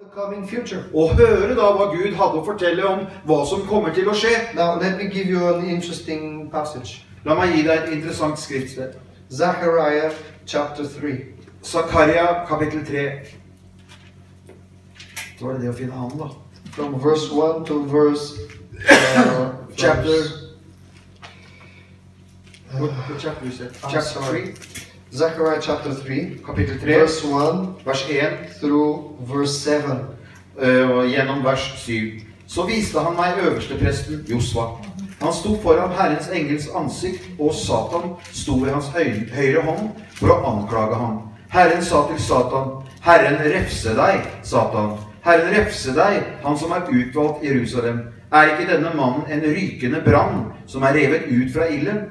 The coming future. Og høre da hva Gud hadde å fortelle om hva som kommer til å skje. Now let me give you an interesting passage. La meg gi deg et interessant skriftsted. Zechariah chapter 3. Zakaria kapittel 3. Så var det det å finne han da. From verse 1 to verse... chapter... What chapter is it? Chapter 3. Zechariah chapter 3. Kapittel 3. Verse 1. Vers 1. Through verse 7. Gjennom vers 7. Så viste han meg øverstepresten Josva. Han sto foran Herrens engels ansikt, og Satan sto ved hans høyre hånd for å anklage ham. Herren sa til Satan, Herren refse deg, Satan. Herren refse deg, han som er utvalgt i Jerusalem. Er ikke denne mannen en rykende brann, som er revet ut fra ilden?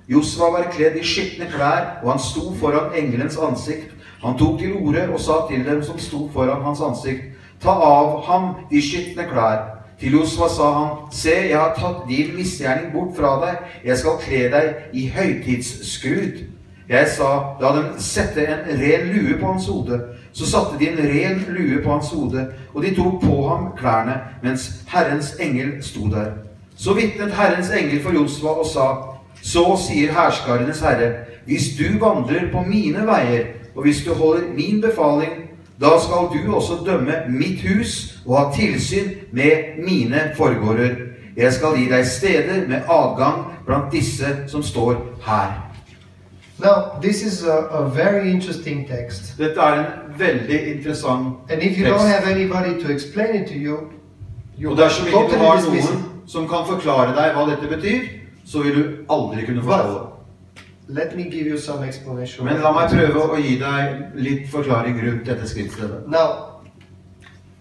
Josva var kledd i skitne klær, og han sto foran engelens ansikt. Han tok til orde og sa til dem som sto foran hans ansikt, ta av ham de skitne klær. Til Josva sa han, se, jeg har tatt din misgjerning bort fra deg, jeg skal kle deg i høytidsskrud. Jeg sa, la dem sette en ren lue på hans hode. Så satte de en ren lue på hans hode, og de tok på ham klærne, mens Herrens engel sto der. Så vitnet Herrens engel for Josva og sa, så sier herskarenes Herre, hvis du vandrer på mine veier, og hvis du holder min befaling, da skal du også dømme mitt hus og ha tilsyn med mine forgårder. Jeg skal gi deg steder med adgang blant disse som står her. Now, this is a very interesting text. Dette en veldig interessant tekst. And if you don't have anybody to explain it to you, og dersom ikke du har noen som kan forklare deg hva dette betyr, så vil du aldri kunne forstå det. Let me give you some explanation. Men la meg prøve å gi deg litt forklaring rundt dette skriftstedet. Now,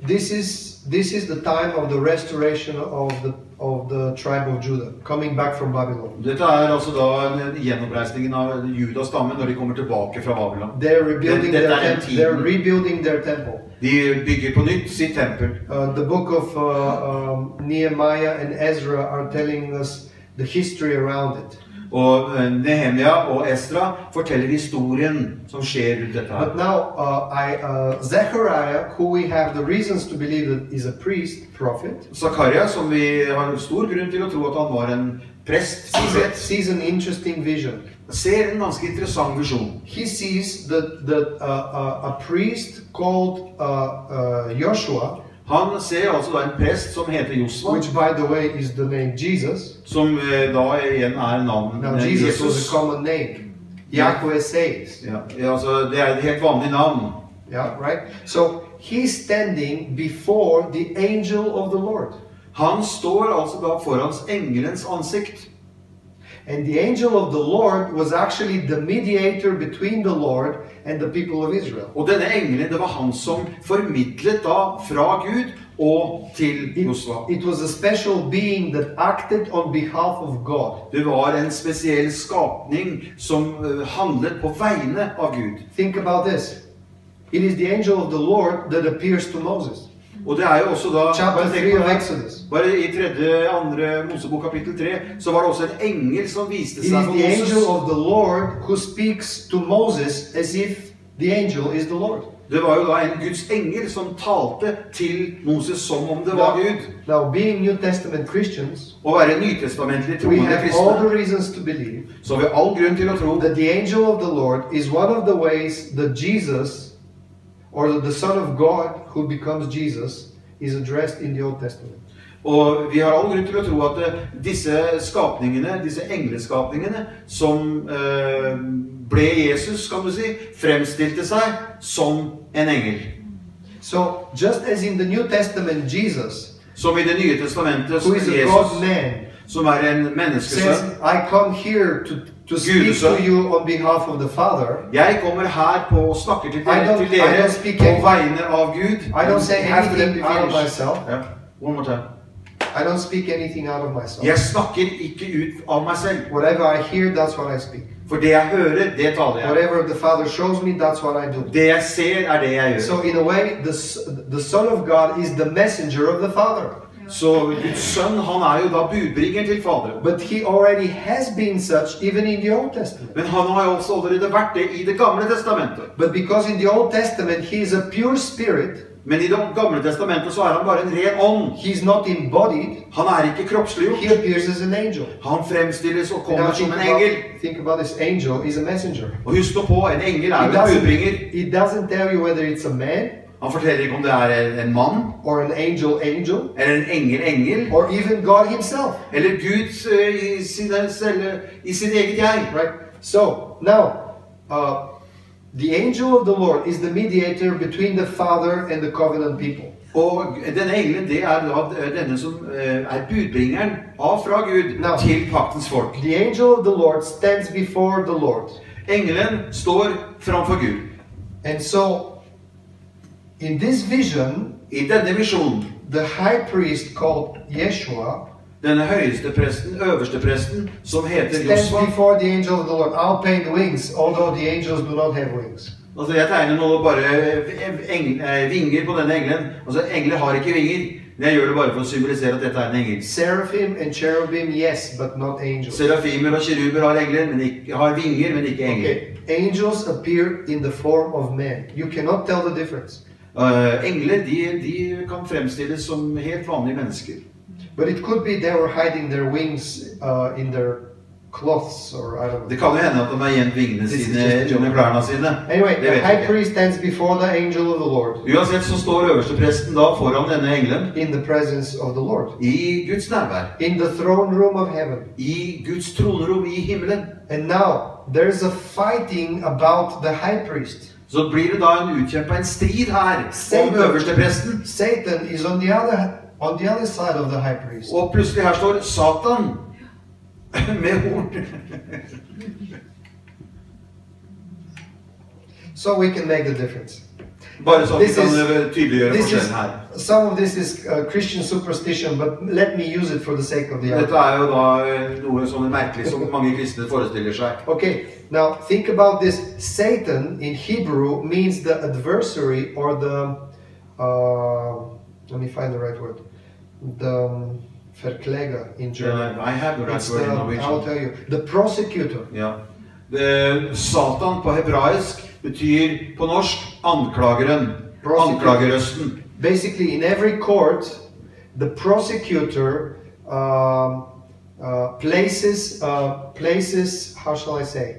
this is the time of the restoration of the tribe of Judah, coming back from Babylon. Dette altså da gjenoppreisningen av Judas stamme når de kommer tilbake fra Babylon. They're rebuilding their temple. De bygger på nytt sitt tempel. The book of Nehemiah and Ezra are telling us the history around it. Og Nehemia og Esra forteller historien som skjer rundt dette her. But now, Zechariah, who we have the reasons to believe that is a priest, prophet. Zakaria, som vi har stor grunn til å tro at han var en prest, sees an interesting vision. Ser en ganske interessant visjon. He sees that a priest called Joshua. Han ser altså da en prest som heter Josva, which by the way is the name Jesus. Som da igjen navnet Now Jesus was a common name. Yahweh says. Ja, altså det et helt vanlig navn. Yeah, right. So he's standing before the angel of the Lord. Han står altså da foran engelens ansikt. And the angel of the Lord was actually the mediator between the Lord and the people of Israel. Og denne engelen, det var han som formidlet da fra Gud og til Josva. It was a special being that acted on behalf of God. Det var en spesiell skapning som handlet på vegne av Gud. Think about this. It is the angel of the Lord that appears to Moses. Og det jo også da, Chapter 3 of Exodus. Bare i 2. Mosebok kapittel 3, så var det også en engel som viste seg for Moses. It is the angel of the Lord who speaks to Moses as if the angel is the Lord. Det var jo da en Guds engel som talte til Moses som om det var Gud. Now, being New Testament Christians, å være nytestamentlig troende kristne, kristne, all the reasons to believe, så har vi all grunn til å tro that the angel of the Lord is one of the ways that Jesus, or the Son of God who becomes Jesus, is addressed in the Old Testament. Og vi har all grunn til å tro at disse skapningene, disse engleskapningene, som ble Jesus, kan du si, fremstilte seg som en engel. So, just as in the New Testament, Jesus, som i det nye testamentet, who is a God man, som en menneskesønn, says, I come here to speak to you on behalf of the Father. Jeg kommer her på og snakker til dere på vegne av Gud. I don't say anything out of myself. Yeah. One more time. I don't speak anything out of myself. Jeg snakker ikke ut av meg selv. Whatever I hear, that's what I speak. For det jeg hører, det taler jeg. Whatever the Father shows me, that's what I do. Det jeg ser, det jeg gjør. So in a way, the Son of God is the messenger of the Father. Så Guds sønn, han jo da budbringeren til Faderen. But he already has been such even in the Old Testament. Men han har jo også allerede vært det i det gamle testamentet. But because in the Old Testament he is a pure spirit. Men i Det gamle testamentet så er han bare en ren ånd. He's not embodied. Han er ikke kroppsliggjort. He appears as an angel. Han fremstilles og Now kommer som en engel. think about this angel is a messenger. Og husk nå på, en engel er It jo en doesn't, budbringer. it doesn't tell you whether it's a man Han forteller ikke om det er en mann, or an angel, eller en engel, or even God himself. eller Gud i sitt eget jeg. Right? So, now, the angel of the Lord is the mediator between the Father and the covenant people. Og denne engelen, det er da denne som er budbringeren fra Gud til paktens folk. The angel of the Lord stands before the Lord. Engelen står framfor Gud. And so, in this vision, I denne visjonen, the high priest called Yeshua denne høyeste presten, øverste presten, som heter stands Josva. before the angel of the Lord. I'll paint wings, although the angels do not have wings. Altså, jeg tegner nå bare vinger på denne engelen. Altså, engler har ikke vinger, men jeg gjør det bare for å symbolisere at dette er en engel. Seraphim and cherubim, yes, but not angels. Serafimer og kiruber har engler, men ikke, har vinger, men ikke engler. Okay. Angels appear in the form of men. You cannot tell the difference. Engler, de kan fremstilles som helt vanlige mennesker. But it could be they were hiding their wings in their cloths, or I don't know. Det kan jo hende at de har gjemt vingene sine under klærne sine. Anyway, Det the vet high jeg ikke. priest stands before the angel of the Lord Uansett så står øverste presten da foran denne engelen in the presence of the Lord, i Guds nærvær, in the throne room of heaven. i Guds tronerom i himmelen. And now there's a fighting about the high priest. Så blir det da en strid her om øverste presten. Satan is on the other side of the high priest. Og plutselig her står Satan med horn. So we can make the difference. Bare så vi This kan is- tydeliggjøre This is, forskjellen her. some of this is Christian superstition, but let me use it for the sake of the Dette argument. er jo da noe sånn merkelig som mange kristne forestiller seg. Okay, now think about this. Satan in Hebrew means the adversary, or the, let me find the right word, the Verkläger in German. I have the right It's word in I'll Norwegian. tell you, the prosecutor. Ja. Satan på hebraisk betyr på norsk anklageren, anklagerøsten. Basically, in every court, the prosecutor places, how shall I say,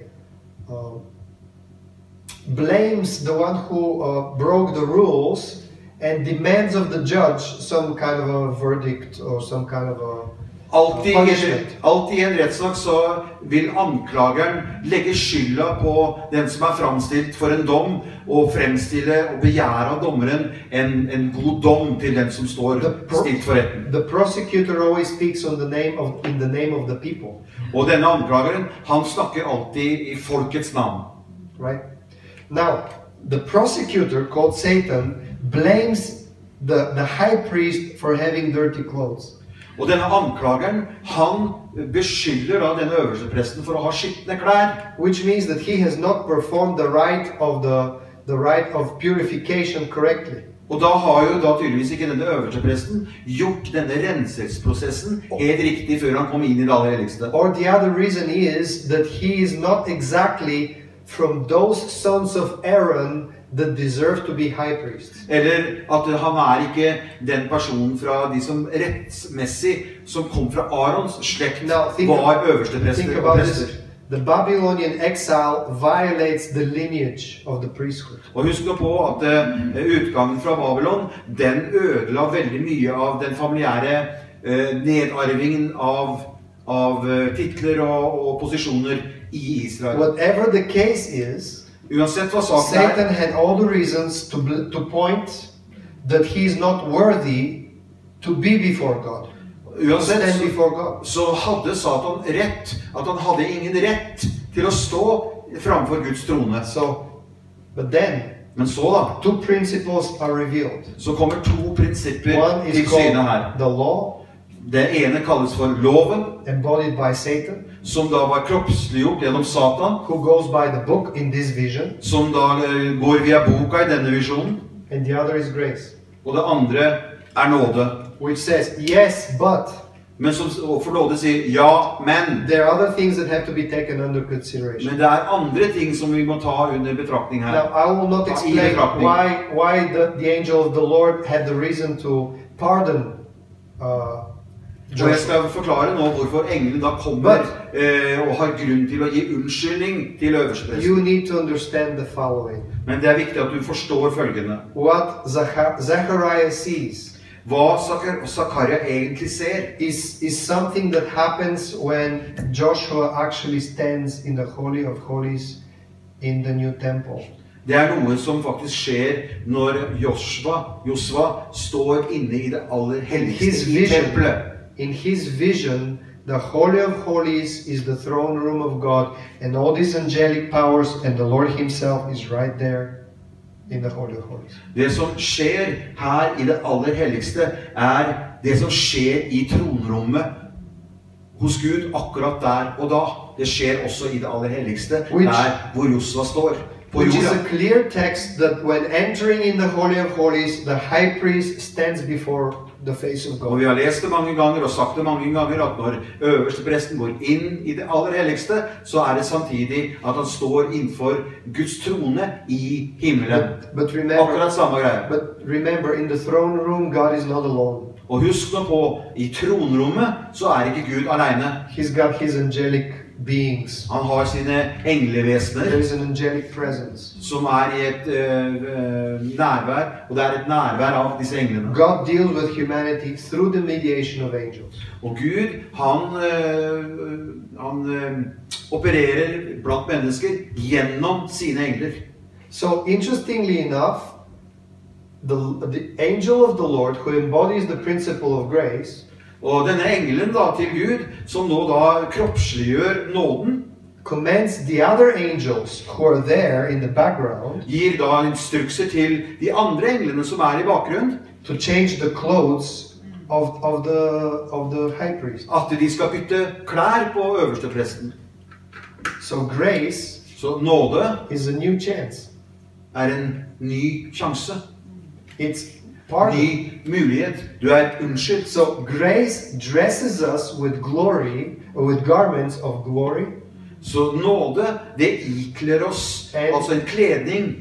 blames the one who broke the rules and demands of the judge some kind of a verdict or some kind of a punishment. Alltid i en rettssak så vil anklageren legge skylda på den som er framstilt for en dom, og fremstille og begjære av dommeren en god dom til den som står stilt for retten. The prosecutor always speaks in the name of the people. Og denne anklageren, han snakker alltid i folkets navn. Right? Now, the prosecutor, called Satan, blames the high priest for having dirty clothes. Og denne anklageren, han beskylder da denne øverste presten for å ha skitne klær. Which means that he has not performed the rite of purification correctly. Og da har jo da tydeligvis ikke denne øverste presten gjort denne renselsesprosessen helt riktig før han kom inn i det aller helligste. Or the other reason is that he is not exactly from those sons of Aaron that deserve to be high priests. Eller at han ikke den personen fra de som rettsmessig som kom fra Arons slekt var øverste prester og prester. The Babylonian exile violates the lineage of the priesthood. Og husk nå på at utgangen fra Babylon, den ødela veldig mye av den familiære nedarvingen av titler og posisjoner i Israel. Whatever the case is, Uansett hva saken Satan had all the reasons to point that he is not worthy to be before God. Uansett Stand before God. så hadde Satan rett, at han hadde ingen rett til å stå framfor Guds trone. But then, Men så da, two principles are revealed. så kommer to prinsipper One is til syne called her. the law, Det ene kalles for loven, embodied by Satan, som da var kroppsliggjort gjennom Satan, who goes by the book in this vision, som da går via boka i denne visjonen. and the other is grace, Og det andre nåde, which says, yes, but Men som får nåde sier ja, men. There are other things that have to be taken under consideration. Men det andre ting som vi må ta under betraktning her. Now, I will not explain why the angel of the Lord had the reason to pardon Og jeg skal forklare nå hvorfor engelen da kommer og har grunn til å gi unnskyldning til øverstepresten. You need to understand the following. Men det viktig at du forstår følgende. What Zechariah sees Hva Zakaria egentlig ser is something that happens when Joshua actually stands in the Holy of Holies in the new temple. Det noe som faktisk skjer når Josva står inne i det aller helligste i tempelet. In his vision, the Holy of Holies is the throne room of God, and all these angelic powers, and the Lord himself is right there in the Holy of Holies. Det som skjer her i det aller helligste det som skjer i tronrommet hos Gud akkurat der og da. Det skjer også i det aller helligste, der hvor Josva står. Which is a clear text that when entering in the Holy of Holies, the high priest stands before the face of God. Og vi har lest det mange ganger og sagt det mange ganger at når øverstepresten går inn i det aller helligste, så det samtidig at han står innenfor Guds trone i himmelen. Akkurat samme greie. But remember, in the throne room, God is not alone. Og husk nå på, i tronrommet så ikke Gud alene. He's got his angelic beings. Han har sine englevesener. There is an angelic presence. Som i et nærvær, og det et nærvær av disse englene. God deals with humanity through the mediation of angels. Og Gud, han opererer blant mennesker gjennom sine engler. So interestingly enough, the angel of the Lord, who embodies the principle of grace, og denne engelen da til Gud, som nå da kroppsliggjør nåden, commands the other angels who are there in the background, gir da instrukser til de andre englene som i bakgrunnen, to change the clothes of the high priest. At de skal bytte klær på øverstepresten. So grace så nåde is a new chance. En ny sjanse. It's ny mulighet. Du unnskyld. So grace dresses us with glory, or with garments of glory. Så nåde, det ikler oss altså en kledning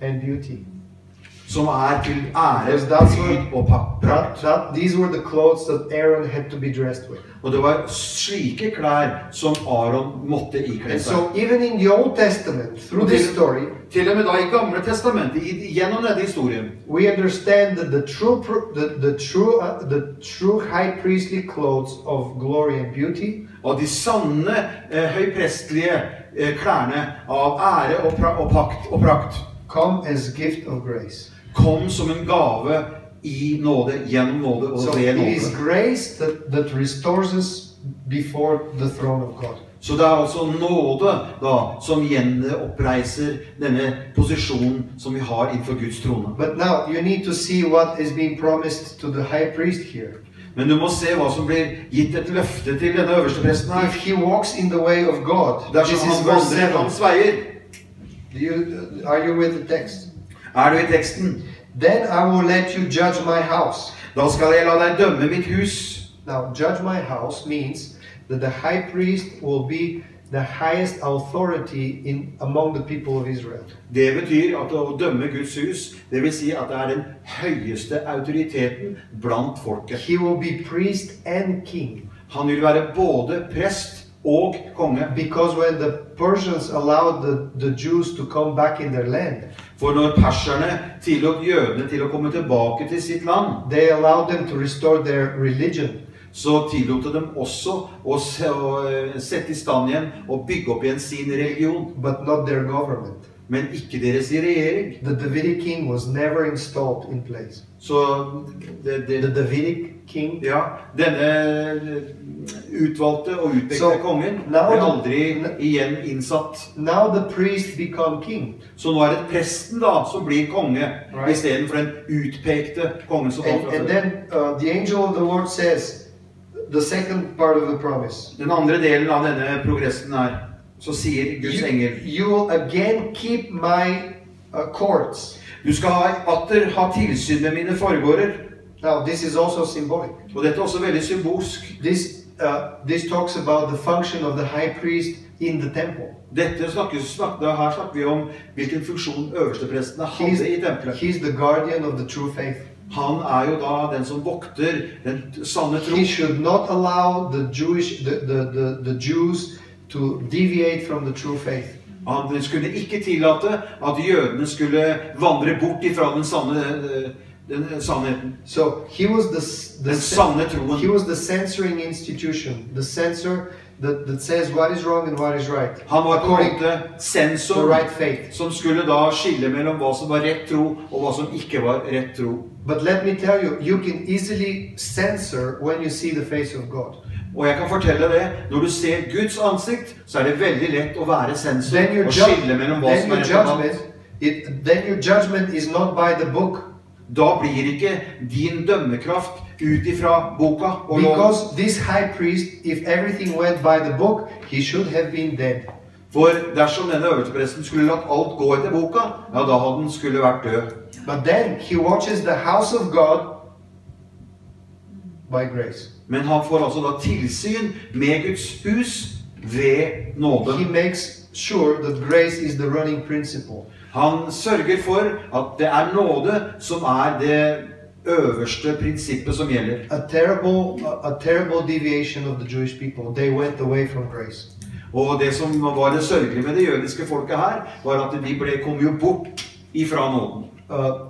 and beauty. Som til ære, fryd og prakt. These were the clothes that Aaron had to be dressed with. Og det var slike klær som Aaron måtte ikle seg. So even in the Old Testament, through this story, til og med da i Gamle Testamentet, gjennom denne historien, we understand that the true high priestly clothes of glory and beauty, og de sanne høyprestlige klærne av ære og prakt, come as gift of grace. Kom som en gave i nåde, gjennom nåde og ved nåde. So it is grace that restores us before the throne of God. Så det altså nåde da, som gjenopreiser denne posisjonen som vi har innenfor Guds trone. But now you need to see what is being promised to the high priest here. Men du må se hva som blir gitt et løfte til denne øverste presten her. If he walks in the way of God, this is verse 7. Hans veier. Are you with the text? Du i teksten? Then I will let you judge my house. Da skal jeg la deg dømme mitt hus. Now, judge my house means that the high priest will be the highest authority among the people of Israel. Det betyr at å dømme Guds hus, det vil si at det den høyeste autoriteten blant folket. He will be priest and king. Han vil være både prest og konge. Because when the Persians allowed the Jews to come back in their land, for når perserne tillot jødene til å komme tilbake til sitt land, they allowed them to restore their religion. Så tillot dem også å sette i stand igjen og bygge opp igjen sin religion. But not their government. Men ikke deres regjering. The Davidic king was never installed in place. Så the Davidic king. Ja, denne utvalgte og utpekte kongen ble aldri igjen innsatt. Now the priest become king. Så nå det presten da som blir konge, I stedet for den utpekte kongen som and then the angel of the Lord says, the second part of the promise. Den andre delen av denne progressen så sier Guds engel, you will again keep my courts. Du skal atter ha tilsyn med mine foregårder. Now, this is also symbolic. Og dette er også veldig symbolsk. This talks about the function of the high priest in the temple. Her snakker vi om hvilken funksjon øversteprestene hadde i tempelet. He's the guardian of the true faith. Han er jo da den som vokter den sanne tro. He should not allow the Jews to deviate from the true faith. Han skulle ikke tillate at jødene skulle vandre bort ifra den sannheten. So he was Den sanne troen. he was the censoring institution, the censor that says what is wrong and what is right. Han var på en måte The sensor right faith. som skulle da skille mellom hva som var rett tro og hva som ikke var rett tro. But let me tell you, you can easily censor when you see the face of God. Og jeg kan fortelle det, når du ser Guds ansikt, så er det veldig lett å være sensor Then og skille mellom hva som er rett og galt. then your judgment is not by the book. Da blir ikke din dømmekraft ut ifra boka og loven. Because this high priest, if everything went by the book, he should have been dead. For dersom denne øverstepresten skulle latt alt gå etter boka, ja, da hadde den skulle vært død. But then he watches the house of God by grace. Men han får altså da tilsyn med Guds hus ved nåde. He makes sure that grace is the running principle. Han sørger for at det er nåde som er det øverste prinsippet som gjelder. A terrible deviation of the Jewish people. They went away from grace. Og det som var det sørgelige med det jødiske folket her, var at de kom jo bort ifra nåden.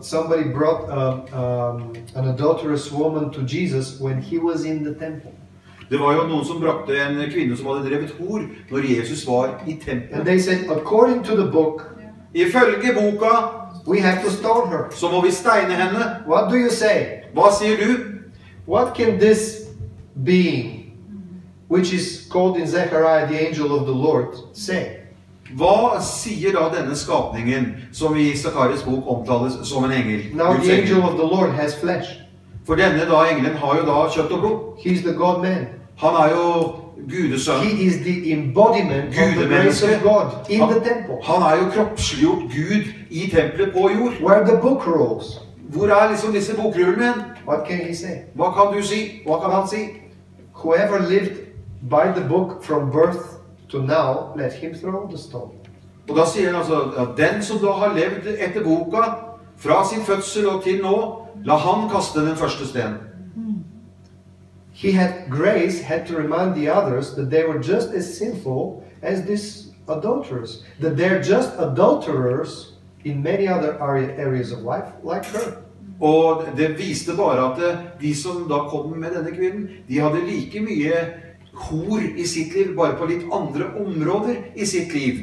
Somebody brought an adulterous woman to Jesus when he was in the temple. Det var jo noen som brakte en kvinne som hadde drevet hor når Jesus var i tempelet. And they said, according to the book, Ifølge boka, we have to stone her. så må vi steine henne. What do you say? Hva sier du? What can this being, which is called in Zechariah the angel of the Lord, say? Hva sier da denne skapningen, som i Zakarias bok omtales som en engel? Now Guds the engel. angel of the Lord has flesh. For denne da engelen har jo da kjøtt og blod. He's the God man. Han er jo Gudesønn. He is the embodiment of the grace of God in the temple. Han er jo kroppsliggjort Gud i tempelet på jord. Where the book rolls. Hvor er liksom disse bokrullene hen? What can he say? Hva kan du si? Hva kan han si? Whoever lived by the book from birth to now, let him throw the stone. Og da sier han altså at den som da har levd etter boka fra sin fødsel og til nå, la han kaste den første stenen. Grace had to remind the others that they were just as sinful as these adulterers. That they're just adulterers in many other areas of life, like her. Og det viste bare at de som da kom med denne kvinnen, de hadde like mye hor i sitt liv, bare på litt andre områder i sitt liv.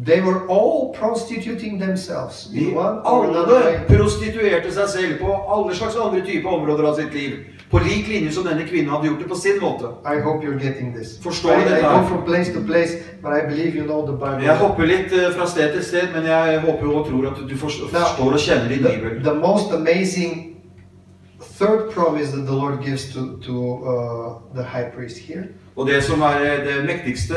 They were all prostituting themselves in one or Alle another way. prostituerte seg selv på alle slags andre typer områder av sitt liv. På lik linje som denne kvinnen hadde gjort det på sin måte. I hope you're getting this. Forstår I dette go her. from place to place, but I believe you know the Bible. Jeg hopper litt fra sted til sted, men jeg håper jo og tror at du forstår og kjenner din bibel. The most amazing third promise that the Lord gives to the high priest here. Og det som er det mektigste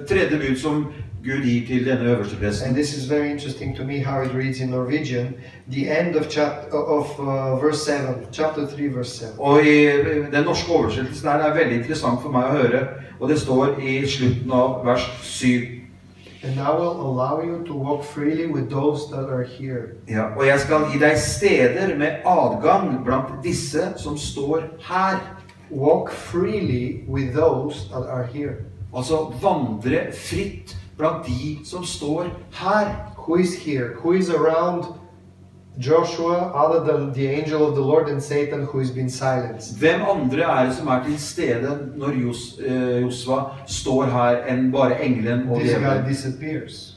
tredje bud som Gud gir til denne øverste presten. And this is very interesting to me how it reads in Norwegian. The end of verse 7, chapter 3, verse 7. Og i den norske oversettelsen her er veldig interessant for meg å høre. Og det står i slutten av vers 7. And I will allow you to walk freely with those that are here. Ja, og jeg skal gi deg steder med adgang blant disse som står her. Walk freely with those that are here. Altså vandre fritt blant de som står her. Who is here? Who is around Joshua other than the angel of the Lord and Satan who has been silenced? Hvem andre er det som er til stede når Josva står her enn bare engelen og This guy djevelen? disappears.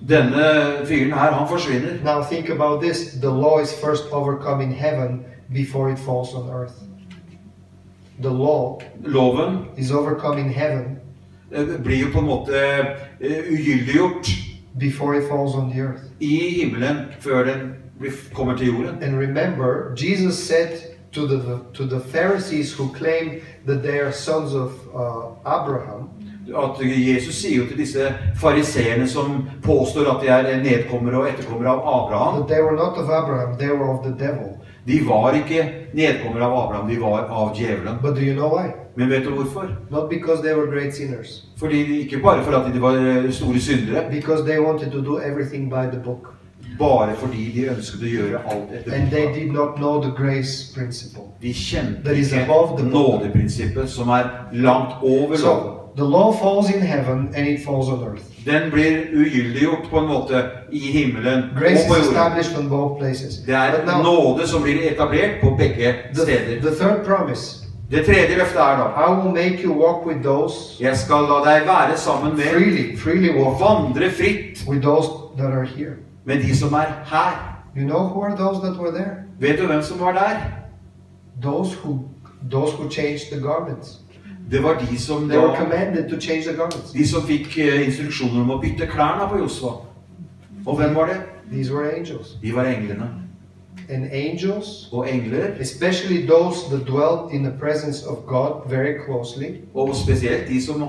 Denne fyren her, han forsvinner. Now think about this. The law is first overcome in heaven before it falls on earth. The law Loven is overcome in heaven blir jo på en måte ugyldiggjort before it falls on the earth. I himmelen før den kommer til jorden. And remember, Jesus said to the Pharisees who claim that they are sons of Abraham, At Jesus sier jo til disse fariseerne som påstår at de er nedkommere og etterkommere av Abraham. that they were not of Abraham, they were of the devil. De var ikke nedkommere av Abraham, de var av djevelen. But do you know why? Men vet du hvorfor? Not because they were great sinners. Fordi ikke bare for at de var store syndere, Because they wanted to do everything by the book. bare fordi de ønsket å gjøre alt etter And they boka. did not know the grace principle. De kjente That is ikke above the book. nådeprinsippet, som langt over loven. So the law falls in heaven and it falls on earth. Den blir ugyldiggjort på en måte i himmelen Grace og på is jorden. established on both places. Det But now, nåde som blir etablert på begge steder. the third promise, Det tredje løftet da: I will make you walk with those jeg skal la deg være sammen med freely og walk vandre fritt with those that are here. med de som her. You know who are those that were there? Vet du hvem som var der? Those who changed the garments. Det var de som They were commanded to change the garments. De som fikk instruksjoner om å bytte klærne på Josva. Og hvem var det? These were angels. De var englene. And angels, Og engler, especially those that dwelt in the presence of God very closely, og spesielt de som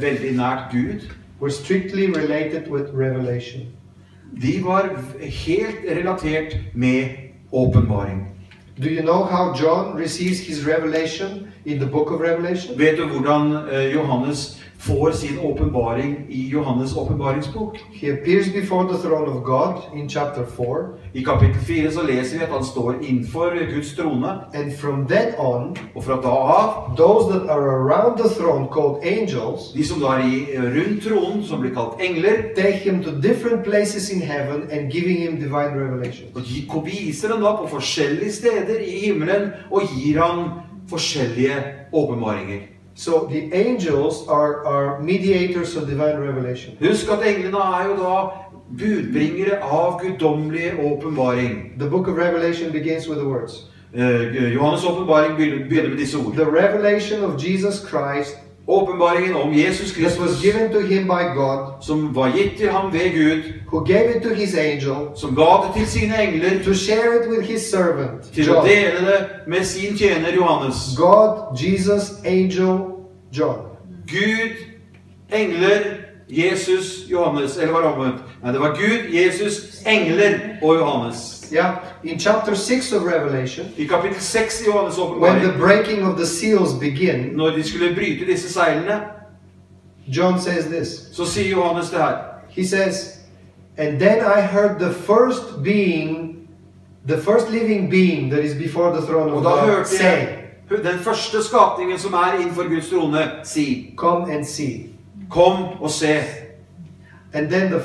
veldig nært Gud, were strictly related with revelation. de var helt relatert med åpenbaring. Do you know how John receives his revelation in the book of Revelation? Vet du hvordan Johannes får sin åpenbaring i Johannes åpenbaringsbok? He appears before the throne of God in chapter 4, I kapittel 4 så leser vi at han står innenfor Guds trone, and from then on, og fra da av, those that are around the throne, called angels, de som da rundt tronen, som blir kalt engler, take him to different places in heaven and giving him divine revelation. og de viser han da på forskjellige steder i himmelen, og gir han forskjellige åpenbaringer. So the angels are mediators of divine revelation. Husk at englene jo da budbringere av guddommelig åpenbaring. The book of Revelation begins with the words. Johannes åpenbaring begynner med disse ord. The revelation of Jesus Christ Åpenbaringen om Jesus that was Kristus, given to him by God, som var gitt til ham ved Gud, who gave it to his angel som ga det til sine engler, to share it with his servant, til å John. dele det med sin tjener Johannes. God, Jesus, angel, John. Gud, engler, Jesus, Johannes, eller var det omvendt? Nei, det var Gud, Jesus, engler og Johannes. Yeah, in chapter 6 of Revelation, I kapittel 6 i Johannes when the åpenbaring, breaking of the seals begin, når de skulle bryte disse seilene, John says this. så sier Johannes det her. He says, and then I heard the first being, the first living being that is before the throne Og of da God, hørte say, jeg den første skapningen som innenfor Guds trone si, come and see. kom og se. And then the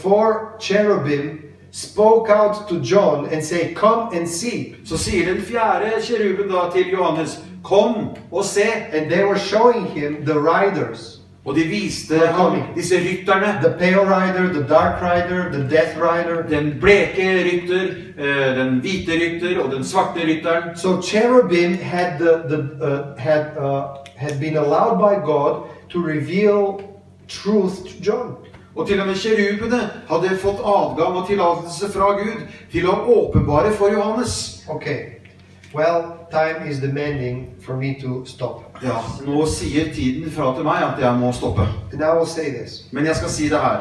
four cherubim spoke out to John and say, come and see. Så sier den fjerde kjeruben da til Johannes, kom og se. And they were showing him the riders. Og de viste ham disse rytterne, The pale rider, the dark rider, the death rider. den bleke rytter, den hvite rytter og den svarte rytteren. So cherubim had had been allowed by God to reveal truth to John. Og til og med kjerubene hadde fått adgang og tillatelse fra Gud til å åpenbare for Johannes. Okay. Well, time is demanding for me to stop. Ja, nå sier tiden fra til meg at jeg må stoppe. And I will say this. Men jeg skal si det her.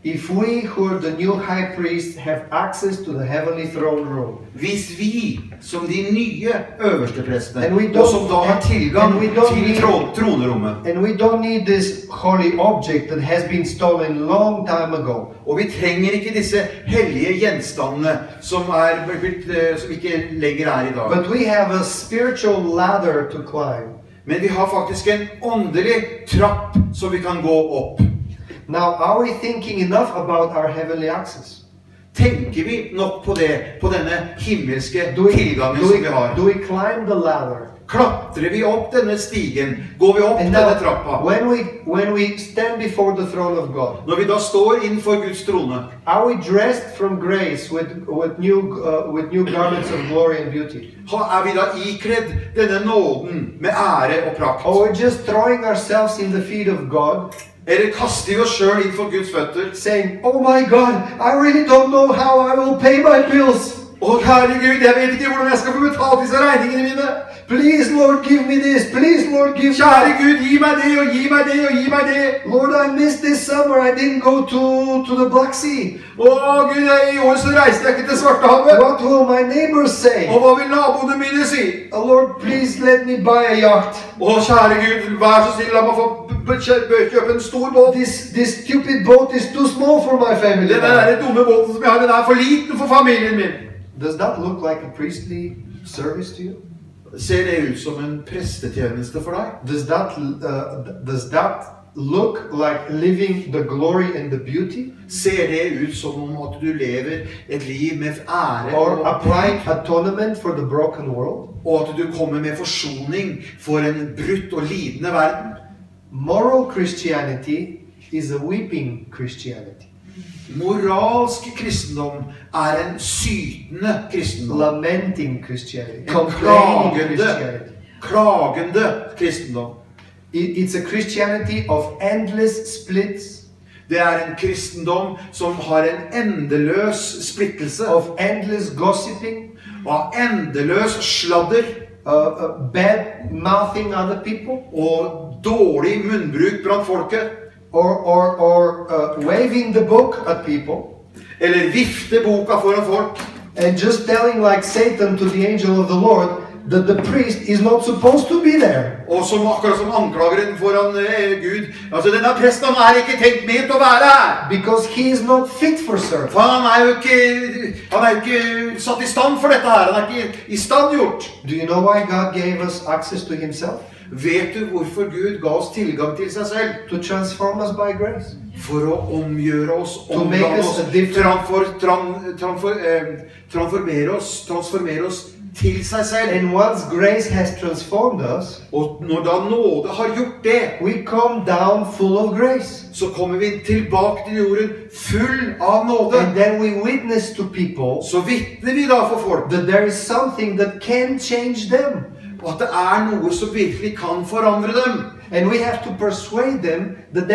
If we who are the new high priest have access to the heavenly throne room, Hvis vi, som de nye øversteprestene, And we don't- og som da har tilgang and we don't til need- tronerommet, and we don't need this holy object that has been stolen long time ago, og vi trenger ikke disse hellige gjenstandene som som ikke lenger i dag. but we have a spiritual ladder to climb. Men vi har faktisk en åndelig trapp som vi kan gå opp. Now, are we thinking enough about our heavenly access? Tenker vi nok på det, på denne himmelske Do we, tilgangen do som we, vi har? do we climb the ladder? Klatrer vi opp denne stigen? Går vi opp And denne now, trappa? when we stand before the throne of God, Når vi da står innenfor Guds trone, are we dressed from grace with new garments of glory and beauty? vi da ikledd denne nåden med ære og prakt? Or we're just throwing ourselves in the feet of God, Eller kaster vi oss selv innenfor Guds føtter saying, oh my God, I really don't know how I will pay my bills. Å, Herre Gud, jeg vet ikke hvordan jeg skal få betalt disse regningene mine. Please, Lord, give me this. Please, Lord, give me Kjære that. Gud, gi meg det, og gi meg det, og gi meg det. Lord, I missed this summer. I didn't go to the Black Sea. Å, Gud, i år så reiste jeg ikke til Svartehavet. What will my neighbors say? Og hva vil naboene mine si? Lord, please let me buy a yacht. Å, kjære Gud, vær så snill, la meg få kjøpe en stor båt. This stupid boat is too small for my family. Den der dumme båten som jeg har, den er for liten for familien min. Does that look like a priestly service to you? Ser det ut som en prestetjeneste for deg? Does that look like living the glory and the beauty? Ser det ut som om at du lever et liv med ære Or applying atonement for the broken world? og at du kommer med forsoning for en brutt og lidende verden? Moral Christianity is a weeping Christianity. Moralsk kristendom er en sytende kristendom. Lamenting Christianity. En Complaining Christianity. klagende kristendom. It's a Christianity of endless splits. Det er en kristendom som har en endeløs splittelse. Of endless gossiping. Og endeløs sladder. Bad mouthing other people. Og dårlig munnbruk blant folket. Or waving the book at people. Eller vifte boka foran folk. And just telling like Satan to the angel of the Lord that the priest is not supposed to be there. Og som akkurat som anklageren foran Gud. Altså, denne presten er ikke tenkt ment å være her. Because he is not fit for service. For han er jo ikke satt i stand for dette her. Han er ikke i stand gjort. Do you know why God gave us access to himself? Vet du hvorfor Gud ga oss tilgang til seg selv? To transform us by grace. For å omgjøre oss, transformere oss til seg selv. And once grace has transformed us, og når da nåde har gjort det, we come down full of grace. Så kommer vi tilbake til jorden full av nåde. And then we witness to people. Så vitner vi da for folk that there is something that can change them. Og at det er noe som virkelig kan forandre dem. And we have to persuade them that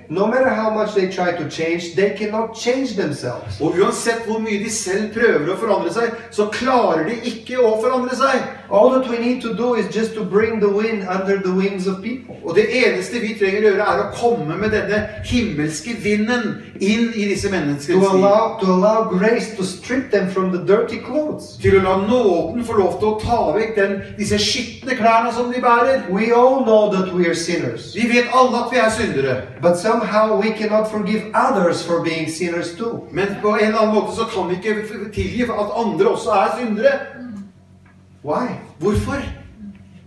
no matter how much they try to change, they cannot change themselves. Og uansett hvor mye de selv prøver å forandre seg, så klarer de ikke å forandre seg. All that we need to do is just to bring the wind under the wings of people. Og det eneste vi trenger å gjøre er å komme med denne himmelske vinden inn i disse menneskenes liv. To allow grace to strip them from the dirty clothes. Til å la nåden få lov til å ta vekk disse skitne klærne som de bærer. We all know that we are sinners. Vi vet alle at vi er syndere. But somehow we cannot forgive others for being sinners too. Men på en eller annen måte så kan vi ikke tilgi at andre også er syndere. Why? Hvorfor?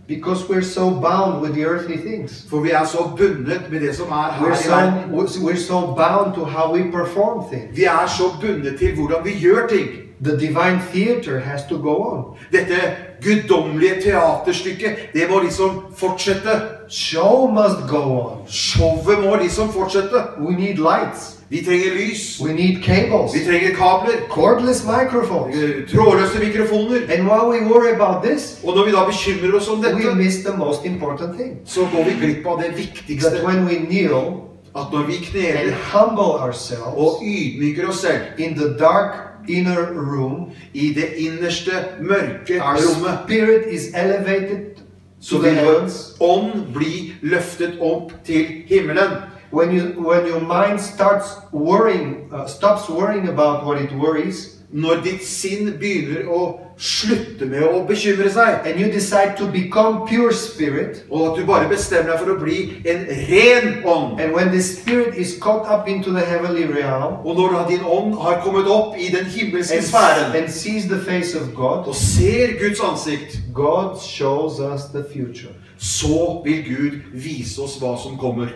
Because we're so bound with the earthly things. For vi er så bundet med det som er her i verden. We're so bound to how we perform things. Vi er så bundet til hvordan vi gjør ting. The divine theater has to go on. Dette guddommelige teaterstykket, det må liksom fortsette. Show must go on. Showet må liksom fortsette. We need lights. Vi trenger lys. We need cables. Vi trenger kabler. Cordless microphones. Trådløse mikrofoner. And while we worry about this, og når vi da bekymrer oss om dette, we miss the most important thing. Så går vi glipp av det viktigste. That when we kneel, at når vi kneler and humble ourselves, og ydmyker oss selv, in the dark inner room, i det innerste mørke our rommet, spirit is elevated så vil vår ånd bli løftet opp til himmelen. When your mind stops worrying about what it worries, når ditt sinn begynner å slutte med å bekymre seg, and you decide to become pure spirit, og at du bare bestemmer deg for å bli en ren ånd, and when the spirit is caught up into the heavenly realm, og når din ånd har kommet opp i den himmelske sfæren, and sees the face of God, og ser Guds ansikt, God shows us the future. Så vil Gud vise oss hva som kommer.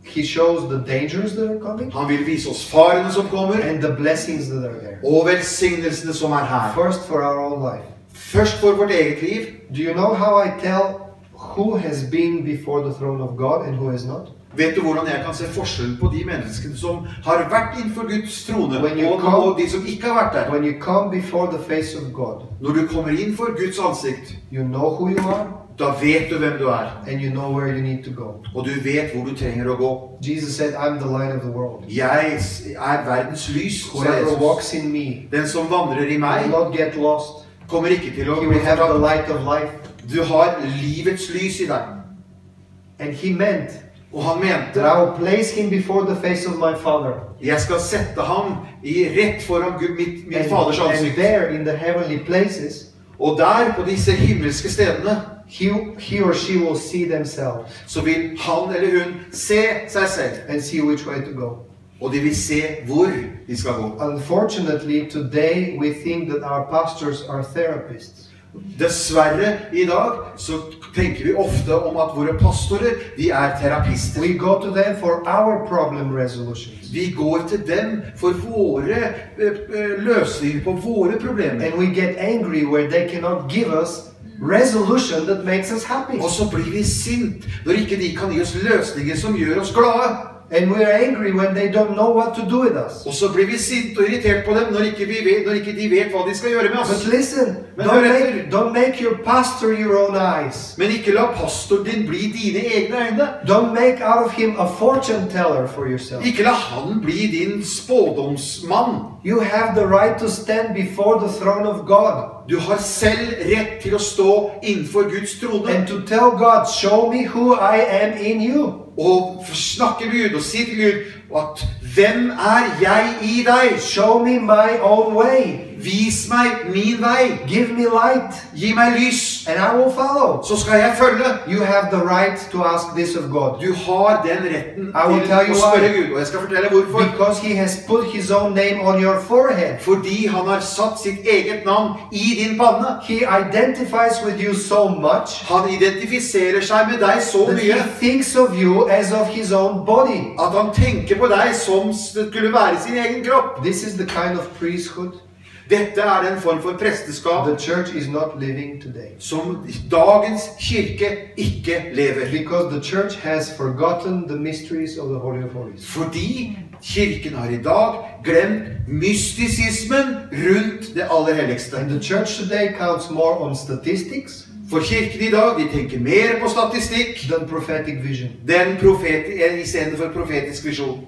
He shows the dangers that are coming. Han vil vise oss farene som kommer. And the blessings that are there. Og velsignelsene som er her. First for our own life. Først for vårt eget liv. Do you know how I tell who has been before the throne of God and who has not? Vet du hvordan jeg kan se forskjell på de menneskene som har vært innenfor Guds trone, og de som ikke har vært der? When you come before the face of God, når du kommer inn for Guds ansikt, you know who you are. da vet du hvem du er. and you know where you need to go. Og du vet hvor du trenger å gå. Jesus said, I'm the light of the world. Jeg er verdens lys, sa Whoever Jesus. walks in me Den som vandrer i will meg, not get lost. kommer ikke til å He bli will have the fortapt. light of life. Du har livets lys i deg. And he meant Og han that mente, I will place him before the face of my Father. jeg skal sette ham rett foran min faders And ansikt. there in the heavenly places, Og der, på disse himmelske stedene, he or she will see themselves så vil han eller hun se seg selv. and see which way to go. Og de vil se hvor de skal gå. Unfortunately, today we think that our pastors are therapists. Dessverre i dag så tenker vi ofte om at våre pastorer, de er terapister. We go to them for our problem resolutions. Vi går til dem for våre løsninger på våre problemer. And we get angry where they cannot give us resolution that makes us happy. Og så blir vi sint når ikke de kan gi oss løsninger som gjør oss glade. And we are angry when they don't know what to do with us. Og så blir vi sint og irritert på dem når ikke de vet hva de skal gjøre med oss. But listen, Men don't make your pastor your own eyes. Men ikke la pastoren din bli dine egne øyne. Don't make out of him a fortune teller for yourself. Ikke la han bli din spådomsmann. You have the right to stand before the throne of God Du har selv rett til å stå innenfor Guds trone and to tell God, show me who I am in you. og snakke med Gud og si til Gud at hvem er jeg i deg? Show me my own way. Vis meg min vei. Give me light Gi meg lys, and I will follow. så skal jeg følge. You have the right to ask this of God Du har den retten I will til tell you å spørre why. Gud, og jeg skal fortelle hvorfor. because he has put his own name on your forehead. Fordi han har satt sitt eget navn i din panne. He identifies with you so much Han identifiserer seg med deg så that he mye thinks of you as of his own body. at han tenker på deg som det skulle være sin egen kropp. This is the kind of priesthood Dette er en form for presteskap the church is not living today. som dagens kirke ikke lever. Because the church has forgotten the mysteries of the Holy of Holies. Fordi kirken har i dag glemt mystisismen rundt det aller helligste. And the church today counts more on statistics For kirken i dag, de tenker mer på statistikk than prophetic vision. i stedet for profetisk visjon.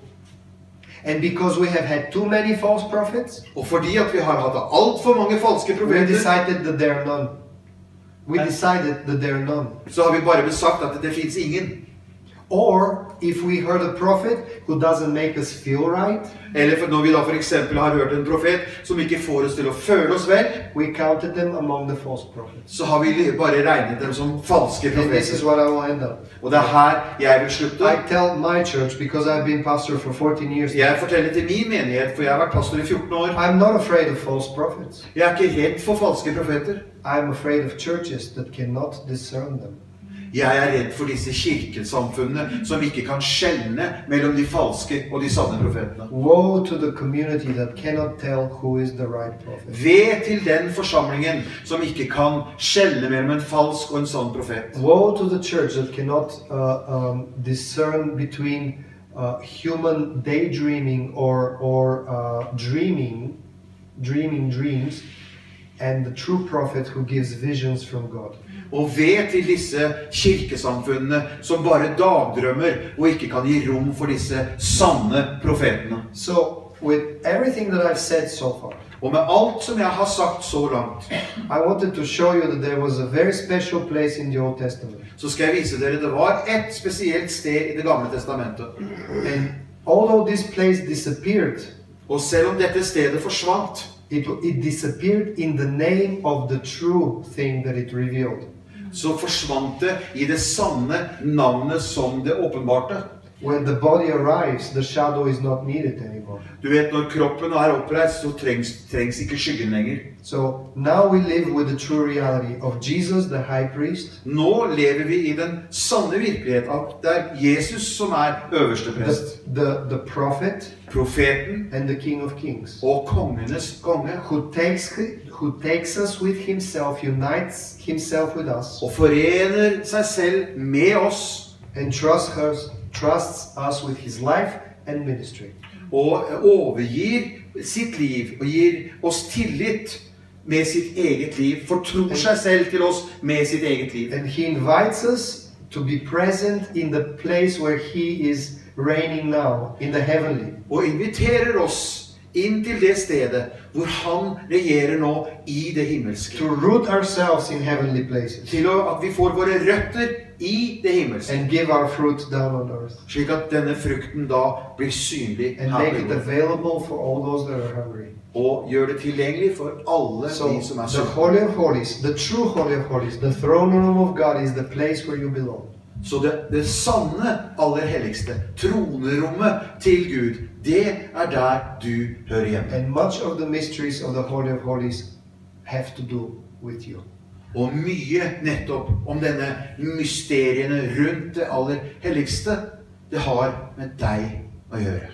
And because we have had too many false prophets, Og fordi at vi har hatt alt for mange falske we profeter, decided that there are none. We decided that there are none. så har vi bare sagt at det finnes ingen. Or if we heard a prophet who doesn't make us feel right, Eller når vi da for eksempel har hørt en profet som ikke får oss til å føle oss vel, we counted them among the false prophets. så har vi bare regnet dem som falske And this is profeter. what I will end up. Og det er her jeg vil slutte. I tell my church, because I've been pastor for 14 years, Jeg forteller til min menighet, for jeg har vært pastor i 14 år. I'm not afraid of false prophets. Jeg er ikke redd for falske profeter. I'm afraid of churches that cannot discern them. Jeg er redd for disse kirkesamfunnene som ikke kan skjelne mellom de falske og de sanne profetene. Woe to the community that cannot tell who is the right prophet. Ved til den forsamlingen som ikke kan skjelne mellom en falsk og en sann profet. Woe to the church that cannot discern between human daydreaming or dreaming dreams and the true prophet who gives visions from God. Og ved til disse kirkesamfunnene som bare dagdrømmer og ikke kan gi rom for disse sanne profetene. So, with everything that I've said so far, Og med alt som jeg har sagt så langt, I wanted to show you that there was a very special place in the Old Testament. så skal jeg vise dere det var et spesielt sted i det gamle testamentet. And although this place disappeared, Og selv om dette stedet forsvant, it disappeared in the name of the true thing that it revealed. så forsvant det i det sanne navnet som det åpenbarte. When the body arrives, the shadow is not needed anymore. Du vet, når kroppen er oppreist, så trengs ikke skyggen lenger. So now we live with the true reality of Jesus, the high priest, Nå lever vi i den sanne virkelighet at det er Jesus som er øverste prest. the prophet, Profeten and the King of Kings, og kongenes konge. who takes us with himself, unites himself with us, Og forener seg selv med oss. and trusts us with his life and ministry. Og overgir sitt liv og gir oss tillit med sitt eget liv, fortror seg selv til oss med sitt eget liv. And he invites us to be present in the place where he is reigning now, in the heavenly. Og inviterer oss inn til det stedet hvor han regjerer nå i det himmelske. To root ourselves in heavenly places. Til at vi får våre røtter i det himmelske. And give our fruit down on earth. Slik at denne frukten da blir synlig and her make på it jorden. available for all those that are hungry. Og gjør det tilgjengelig for alle de som So er the sultne. Holy of Holies, the true Holy of Holies, the throne room of God is the place where you belong. Så det sanne, aller helligste, tronerommet til Gud, det er der du hører hjemme. And much of the mysteries of the Holy of Holies have to do with you. Og mye nettopp om denne mysteriene rundt det aller helligste, det har med deg å gjøre.